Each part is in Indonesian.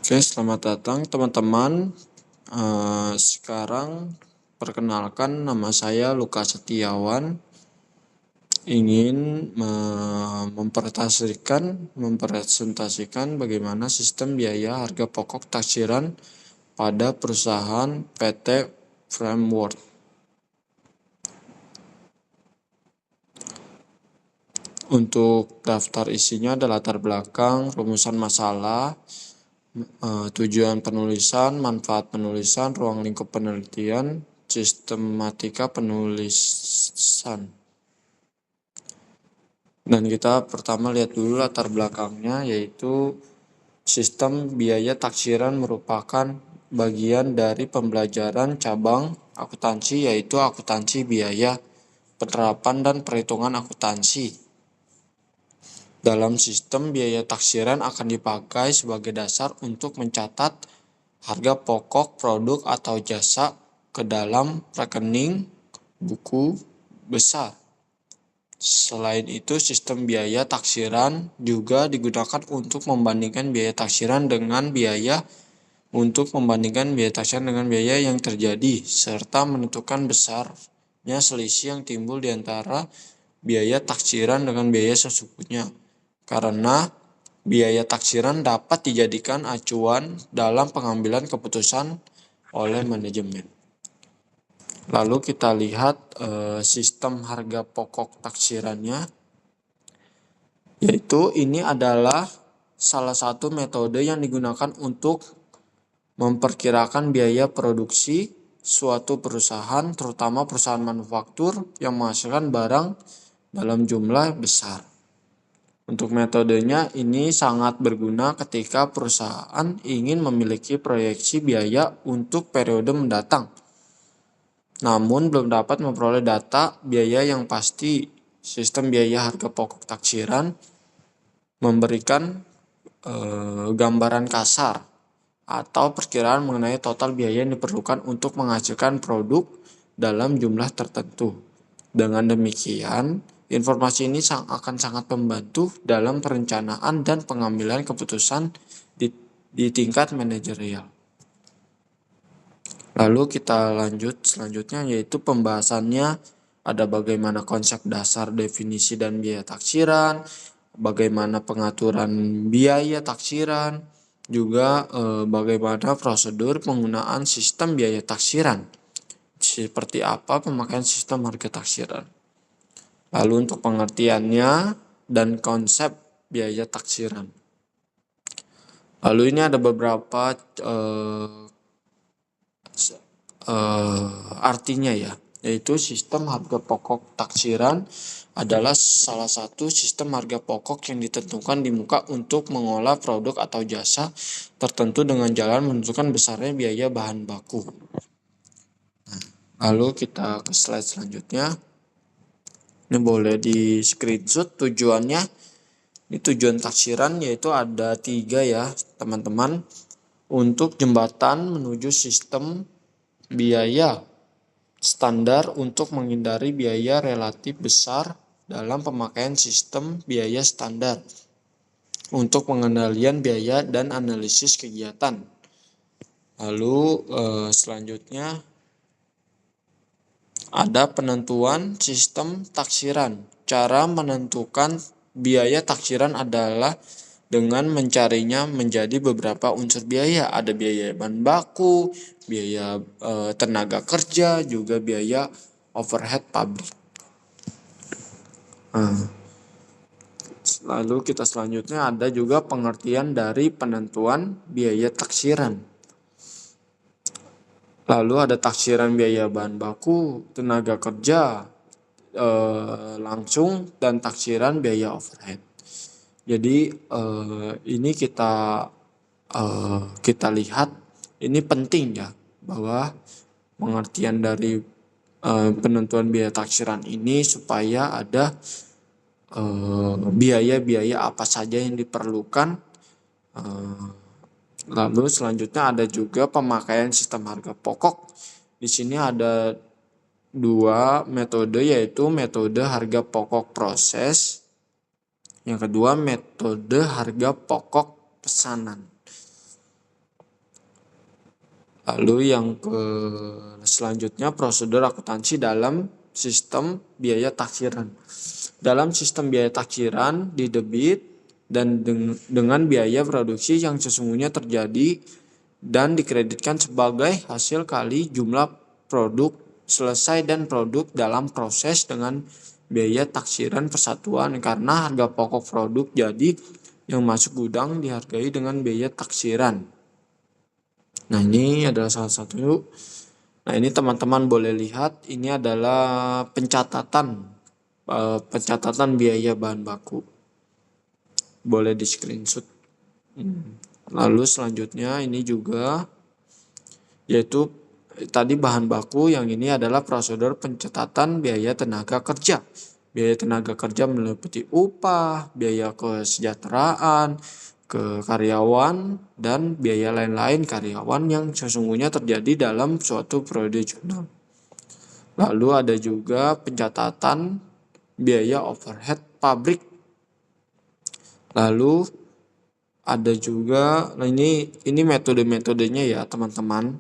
Oke, selamat datang teman-teman. Sekarang perkenalkan, nama saya Lukas Setiawan. Ingin mempresentasikan bagaimana sistem biaya harga pokok taksiran pada perusahaan PT Framework. Untuk daftar isinya ada latar belakang, rumusan masalah, tujuan penulisan, manfaat penulisan, ruang lingkup penelitian, sistematika penulisan. Dan kita pertama lihat dulu latar belakangnya, yaitu sistem biaya taksiran merupakan bagian dari pembelajaran cabang akuntansi, yaitu akuntansi biaya, penerapan dan perhitungan akuntansi. Dalam sistem biaya taksiran akan dipakai sebagai dasar untuk mencatat harga pokok produk atau jasa ke dalam rekening buku besar. Selain itu, sistem biaya taksiran juga digunakan untuk membandingkan biaya taksiran dengan biaya yang terjadi, serta menentukan besarnya selisih yang timbul di antara biaya taksiran dengan biaya sesungguhnya. Karena biaya taksiran dapat dijadikan acuan dalam pengambilan keputusan oleh manajemen. Lalu kita lihat sistem harga pokok taksirannya, yaitu ini adalah salah satu metode yang digunakan untuk memperkirakan biaya produksi suatu perusahaan, terutama perusahaan manufaktur yang menghasilkan barang dalam jumlah besar. Untuk metodenya ini sangat berguna ketika perusahaan ingin memiliki proyeksi biaya untuk periode mendatang, namun belum dapat memperoleh data biaya yang pasti. Sistem biaya harga pokok taksiran memberikan gambaran kasar atau perkiraan mengenai total biaya yang diperlukan untuk menghasilkan produk dalam jumlah tertentu. Dengan demikian, informasi ini akan sangat membantu dalam perencanaan dan pengambilan keputusan di tingkat manajerial. Lalu kita lanjut selanjutnya, yaitu pembahasannya ada bagaimana konsep dasar, definisi dan biaya taksiran, bagaimana pengaturan biaya taksiran, juga bagaimana prosedur penggunaan sistem biaya taksiran, seperti apa pemakaian sistem harga taksiran. Lalu untuk pengertiannya dan konsep biaya taksiran. Lalu ini ada beberapa artinya ya, yaitu sistem harga pokok taksiran adalah salah satu sistem harga pokok yang ditentukan di muka untuk mengolah produk atau jasa tertentu dengan jalan menentukan besarnya biaya bahan baku. Lalu kita ke slide selanjutnya. Ini boleh di screenshot tujuannya. Ini tujuan taksiran yaitu ada 3 ya teman-teman. Untuk jembatan menuju sistem biaya standar untuk menghindari biaya relatif besar dalam pemakaian sistem biaya standar untuk pengendalian biaya dan analisis kegiatan. Lalu selanjutnya ada penentuan sistem taksiran. Cara menentukan biaya taksiran adalah dengan mencarinya menjadi beberapa unsur biaya. Ada biaya bahan baku, biaya tenaga kerja, juga biaya overhead pabrik. Lalu kita selanjutnya ada juga pengertian dari penentuan biaya taksiran. Lalu ada taksiran biaya bahan baku, tenaga kerja langsung, dan taksiran biaya overhead. Jadi ini kita lihat ini penting ya, bahwa pengertian dari penentuan biaya taksiran ini supaya ada biaya-biaya apa saja yang diperlukan. Lalu selanjutnya ada juga pemakaian sistem harga pokok. Di sini ada 2 metode, yaitu metode harga pokok proses. Yang kedua metode harga pokok pesanan. Lalu yang selanjutnya prosedur akuntansi dalam sistem biaya taksiran. Dalam sistem biaya taksiran didebit dan dengan biaya produksi yang sesungguhnya terjadi dan dikreditkan sebagai hasil kali jumlah produk selesai dan produk dalam proses dengan biaya taksiran persatuan, karena harga pokok produk jadi yang masuk gudang dihargai dengan biaya taksiran. Nah, ini adalah salah satu. Nah, ini teman-teman boleh lihat, ini adalah pencatatan biaya bahan baku. Boleh di screenshot. Lalu selanjutnya ini juga yaitu tadi bahan baku, yang ini adalah prosedur pencatatan biaya tenaga kerja. Biaya tenaga kerja meliputi upah, biaya kesejahteraan ke karyawan, dan biaya lain-lain karyawan yang sesungguhnya terjadi dalam suatu periode jurnal. Lalu ada juga pencatatan biaya overhead pabrik. Lalu ada juga, nah ini metode-metodenya ya teman-teman.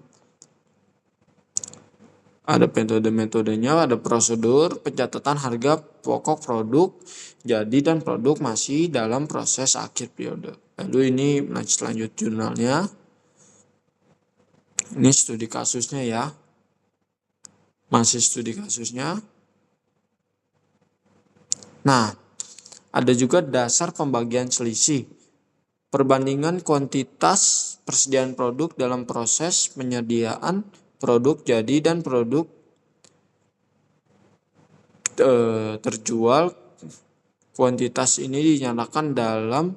Ada metode-metodenya, ada prosedur pencatatan harga pokok produk jadi dan produk masih dalam proses akhir periode. Lalu ini lanjut jurnalnya. Ini studi kasusnya ya. Masih studi kasusnya. Nah, ada juga dasar pembagian selisih. Perbandingan kuantitas persediaan produk dalam proses penyediaan produk jadi dan produk terjual. Kuantitas ini dinyatakan dalam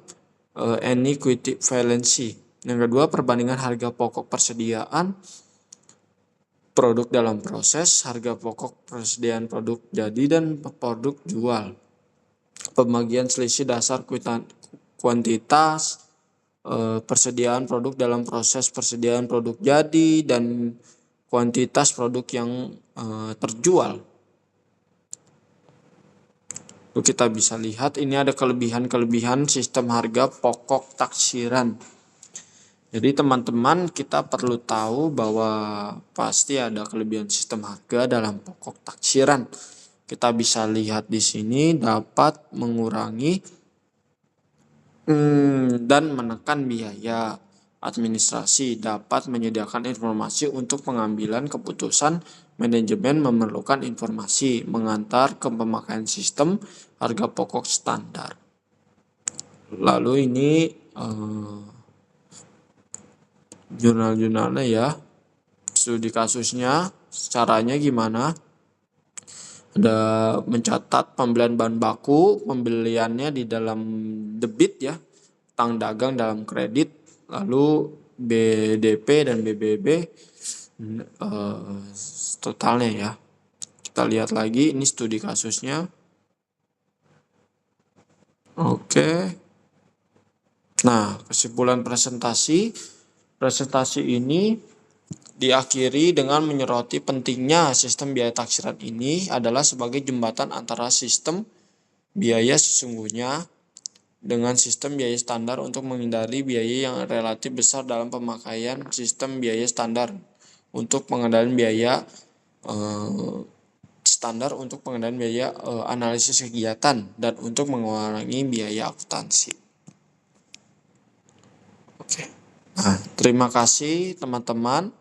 inequivalency. Yang kedua, perbandingan harga pokok persediaan produk dalam proses, harga pokok persediaan produk jadi dan produk jual. Pembagian selisih dasar kuantitas persediaan produk dalam proses persediaan produk jadi dan kuantitas produk yang terjual. Lalu kita bisa lihat ini ada kelebihan-kelebihan sistem harga pokok taksiran. Jadi teman-teman, kita perlu tahu bahwa pasti ada kelebihan sistem harga dalam pokok taksiran. Kita bisa lihat di sini dapat mengurangi dan menekan biaya administrasi, dapat menyediakan informasi untuk pengambilan keputusan, manajemen memerlukan informasi, mengantar ke pemakaian sistem harga pokok standar. Lalu ini jurnal-jurnalnya ya, studi kasusnya, caranya gimana? Ada mencatat pembelian bahan baku, pembeliannya di dalam debit ya, utang dagang dalam kredit, lalu BDP dan BBB totalnya ya. Kita lihat lagi, ini studi kasusnya. Oke. Nah, kesimpulan presentasi ini diakhiri dengan menyoroti pentingnya sistem biaya taksiran ini adalah sebagai jembatan antara sistem biaya sesungguhnya dengan sistem biaya standar untuk menghindari biaya yang relatif besar dalam pemakaian sistem biaya standar untuk pengendalian biaya standar untuk pengendalian biaya analisis kegiatan dan untuk mengurangi biaya akuntansi. Oke. Nah, terima kasih teman-teman.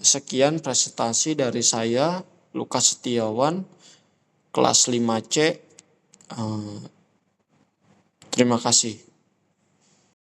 Sekian presentasi dari saya, Lukas Setiawan, kelas 5C. Terima kasih.